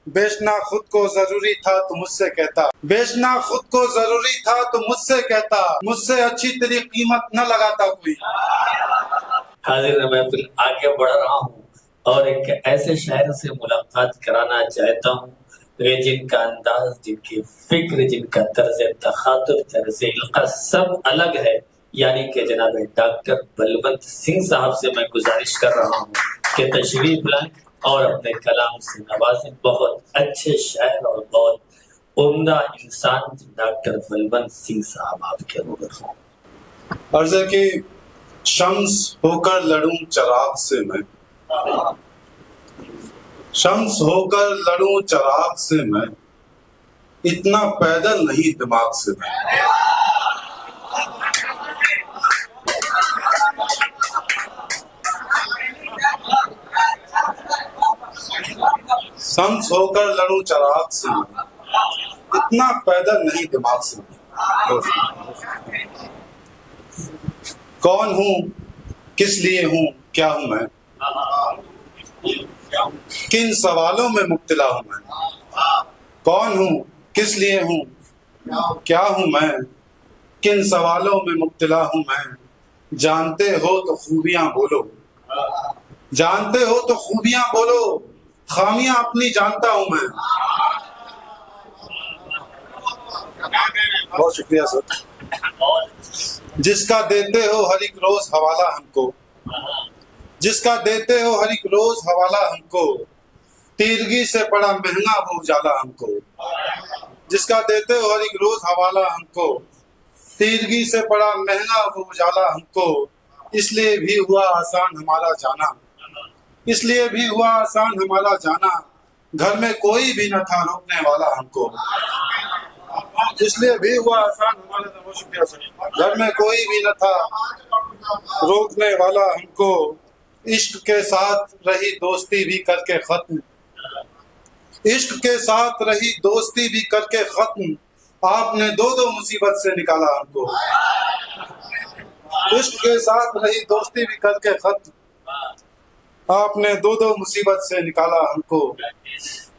बेचना खुद को जरूरी था तो मुझसे कहता, बेचना खुद को जरूरी था तो मुझसे कहता, मुझसे अच्छी तेरी कीमत न लगाता कोई। हाजिर महफिल आगे बढ़ रहा हूँ और एक ऐसे शायर से मुलाकात कराना चाहता हूँ जिनका अंदाज, जिनकी फिक्र, जिनका तर्ज तखातुर, तर्ज इल्का सब अलग है, यानी कि जनाब डॉक्टर बलवंत सिंह साहब से मैं गुजारिश कर रहा हूँ कि तशरीफ लाएं और अपने कलाम से नवाजें। बहुत अच्छे शायर और बहुत उम्दा इंसान डॉक्टर बलवंत सिंह साहब आपके रूबरू हों। अर्ज़ है कि शम्स होकर लड़ूं चिराग से मैं, शम्स होकर लड़ूं चिराग से मैं, इतना पैदल नहीं दिमाग से मैं। शम्स होकर लड़ूं चिराग से मैं, इतना पैदल नहीं दिमाग से मैं। कौन हूँ, किस लिए हूँ, क्या हूँ मैं, किन सवालों में मुब्तला हूँ मैं। कौन हूँ, किस लिए हूँ, क्या हूँ मैं, किन सवालों में मुब्तला हूँ मैं। जानते हो तो खूबियां बोलो, जानते हो तो खूबियां बोलो, खामियां अपनी जानता हूँ मैं। बहुत शुक्रिया सर। जिसका देते हो हर एक रोज हवाला हमको, जिसका देते हो हर एक रोज हवाला हमको, तीरगी से बड़ा महंगा वो उजाला हमको। जिसका देते हो हर एक रोज हवाला हमको, तीरगी से बड़ा महंगा वो उजाला हमको। इसलिए भी हुआ आसान हमारा जाना, इसलिए भी हुआ आसान हमारा जाना, घर में कोई भी न था रोकने वाला हमको। इसलिए भी हुआ आसान हमारा, बहुत शुक्रिया सर, घर में कोई भी न था रोकने वाला हमको। इश्क के साथ रही दोस्ती भी करके खत्म, इश्क के साथ रही दोस्ती भी करके खत्म, आपने दो दो मुसीबत से निकाला हमको। इश्क के साथ रही दोस्ती भी करके खत्म, आपने दो दो मुसीबत से निकाला हमको।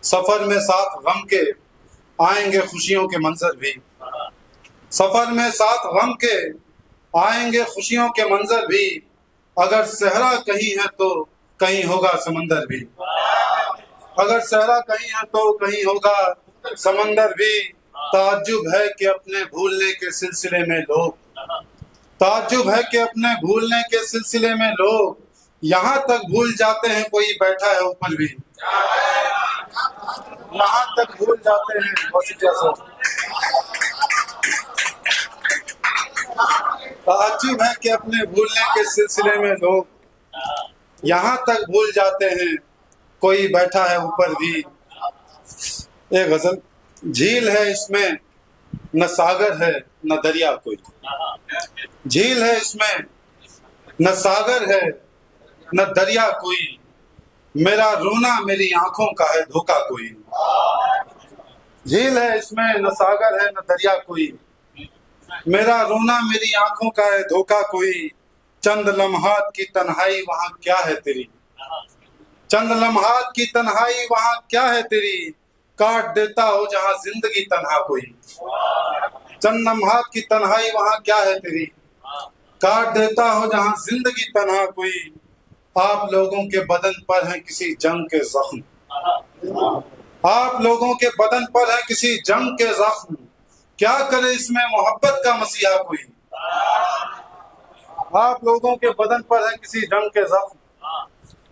सफर में साथ गम के आएंगे खुशियों के मंजर भी, सफर में साथ गम के आएंगे खुशियों के मंजर भी। अगर सहरा कहीं है तो कहीं होगा समंदर भी, अगर सहरा कहीं है तो कहीं होगा समंदर भी। ताज्जुब है कि अपने भूलने के सिलसिले में लोग, ताज्जुब है कि अपने भूलने के सिलसिले में लोग यहाँ तक भूल जाते हैं कोई बैठा है ऊपर भी, यहाँ तक भूल जाते हैं। ताज्जुब है कि अपने भूलने के सिलसिले में लोग यहाँ तक भूल जाते हैं कोई बैठा है ऊपर भी। एक गजल, झील है इसमें न सागर है न दरिया कोई, झील है इसमें न सागर है न दरिया कोई, मेरा रोना मेरी आंखों का है धोखा कोई। झील है इसमें न सागर है न दरिया कोई, मेरा रोना मेरी आंखों का है धोखा कोई। चंद लम्हात की तन्हाई वहां क्या है तेरी, चंद लम्हात की तन्हाई वहां क्या है तेरी, काट देता हो जहां जिंदगी तन्हा कोई। चंद लम्हात की तन्हाई वहां क्या है तेरी, काट देता हो जहां जिंदगी तन्हा कोई। आप लोगों के बदन पर है किसी जंग के जख्म, आप लोगों के बदन पर है किसी जंग के जख्म, क्या करे इसमें मोहब्बत का मसीहा कोई। आप लोगों के बदन पर है किसी जंग के जख्म,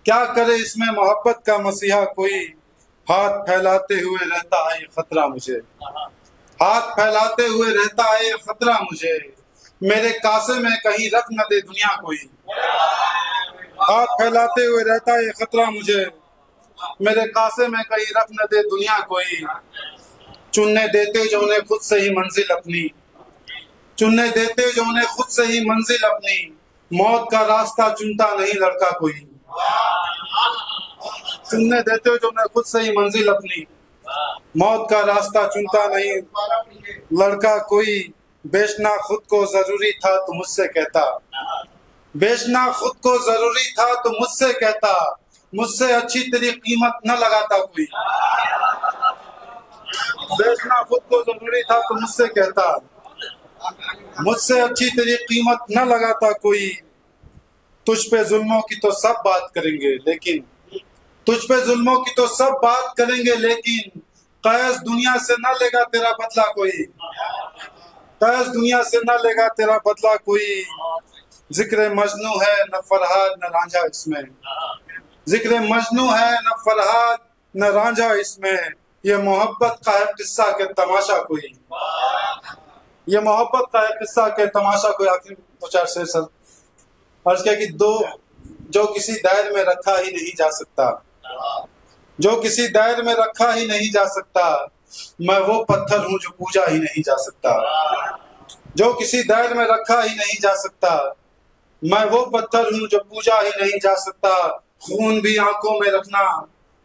क्या करे इसमें मोहब्बत का मसीहा कोई। हाथ फैलाते हुए रहता है ये खतरा मुझे, हाथ फैलाते हुए रहता है ये खतरा मुझे, मेरे कासे में कहीं रख न दे दुनिया कोई। हाथ फैलाते हुए रहता है ये खतरा मुझे, मेरे कासे में कहीं रख न दे दुनिया कोई। चुनने देते जो उन्हें खुद से ही मंजिल अपनी, चुनने देते जो उन्हें खुद से ही मंजिल अपनी, मौत का रास्ता चुनता नहीं लड़का कोई। चुनने देते जो उन्हें खुद से ही मंजिल अपनी, मौत का रास्ता चुनता नहीं लड़का कोई। बेचना खुद को जरूरी था तो मुझसे कहता, बेचना खुद को जरूरी था तो मुझसे कहता, मुझसे अच्छी तेरी कीमत न लगाता कोई। समझना खुद को जरूरी था तो मुझसे कहता, मुझसे अच्छी तेरी कीमत न लगाता कोई। तुझ पे जुल्मों की तो सब बात करेंगे लेकिन, तुझ पे जुल्मों की तो सब बात करेंगे लेकिन, कैस दुनिया से न लेगा तेरा बदला कोई। कैस दुनिया से न लेगा तेरा बदला कोई। जिक्र मजनू है न फरहाद न रांझा इसमें, जिक्र मजनू है न फरहाद न रांझा इसमें। ये मोहब्बत का है किस्सा के तमाशा कोई, ये मोहब्बत का है किस्सा के तमाशा कोई। आखिरी दो चार शेर सर अर्ज किया कि दो जो किसी दायरे में रखा ही नहीं जा सकता, जो किसी दायरे में रखा ही नहीं जा सकता, मैं वो पत्थर हूं जो पूजा ही नहीं जा सकता। जो किसी दायरे में रखा ही नहीं जा सकता, मैं वो पत्थर हूं जो पूजा ही नहीं जा सकता। खून भी आंखों में रखना,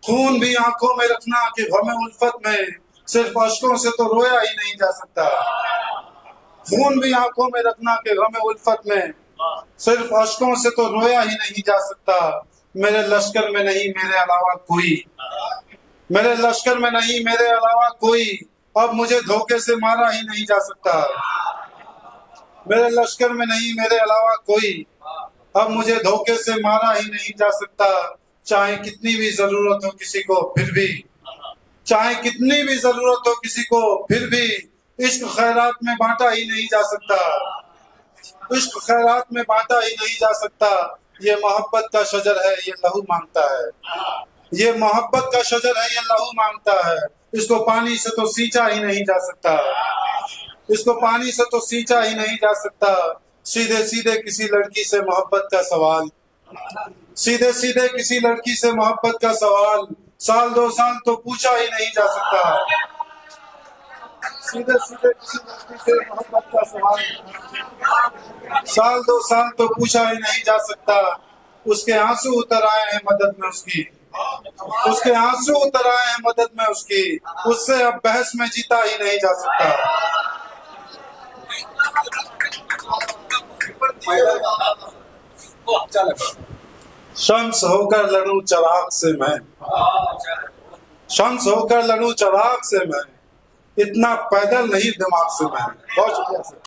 खून भी आंखों में रखना कि गम उल्फत में सिर्फ अश्कों से तो रोया ही नहीं जा सकता। खून भी आंखों में रखना कि गम उल्फत में सिर्फ अश्कों से तो रोया ही नहीं जा सकता। मेरे लश्कर में नहीं मेरे अलावा कोई, मेरे लश्कर में नहीं मेरे अलावा कोई, अब मुझे धोखे से मारा ही नहीं जा सकता। मेरे लश्कर में नहीं मेरे अलावा कोई, अब मुझे धोखे से मारा ही नहीं जा सकता। चाहे कितनी भी जरूरत हो किसी को फिर भी, चाहे कितनी भी जरूरत हो किसी को फिर भी, इश्क खैरात में बांटा ही नहीं जा सकता। इश्क खैरात में बांटा ही नहीं जा सकता। ये मोहब्बत का शजर है ये लहू मांगता है, ये मोहब्बत का शजर है ये लहू मांगता है। इसको पानी से तो सींचा ही नहीं जा सकता, इसको पानी से तो सींचा ही नहीं जा सकता। सीधे सीधे किसी लड़की से मोहब्बत का सवाल, सीधे सीधे किसी लड़की से मोहब्बत का सवाल, साल दो साल तो पूछा ही नहीं जा सकता। सीधे सीधे किसी लड़की से मोहब्बत का सवाल, साल दो साल तो पूछा ही नहीं जा सकता। उसके आंसू उतर आए हैं मदद में उसकी, उसके आंसू उतर आए हैं मदद में उसकी, उससे अब बहस में जीता ही नहीं जा सकता। शम्स होकर लड़ूं चिराग से मैं, शम्स होकर लड़ूं चिराग से मैं, इतना पैदल नहीं दिमाग से मैं। बहुत शुक्रिया सर।